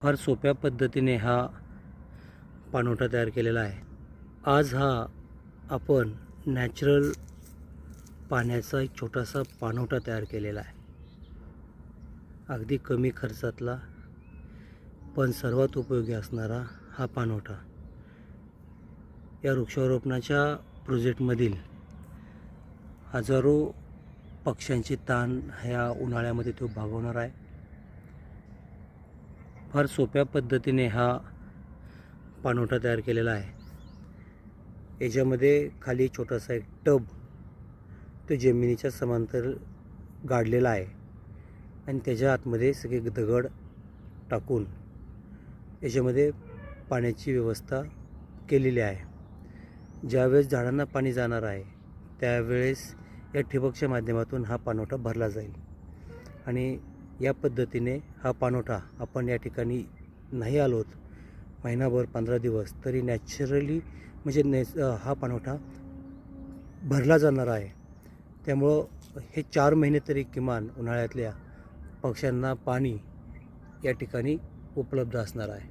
फार सोप्या पद्धतीने हा पाणवठा तयार केलेला आहे। आज हा आपण नॅचरल पाण्याचा एक छोटासा पाणवठा तयार केलेला आहे। अगदी कमी खर्चातला पण सर्वात उपयोगी असणारा हा पाणवठा या वृक्षारोपणाच्या प्रोजेक्टमधील हजारो पक्ष्यांची ताण ह्या उन्हाळ्यामध्ये तो भागवणार आहे। फार सोप्या पद्धतीने हा पाणवठा तयार केलेला आहे। याच्यामध्ये खाली छोटासा एक टब तो जमिनीच्या समांतर गाडलेला आहे आणि त्याच्या आतमध्ये सगळे दगड टाकून याच्यामध्ये पाण्याची व्यवस्था केलेली आहे। ज्यावेळेस झाडांना पाणी जाणार आहे त्यावेळेस या ठिबकच्या माध्यमातून हा पाणवठा भरला जाईल आणि या पद्धतीने हा पाणवठा आपण या ठिकाणी नाही आलोत महिनाभर 15 दिवस तरी नॅचरली म्हणजे हा पाणवठा भरला जाणार आहे। त्यामुळं हे 4 महिने तरी किमान उन्हाळ्यातल्या पक्ष्यांना पाणी या ठिकाणी उपलब्ध असणार आहे।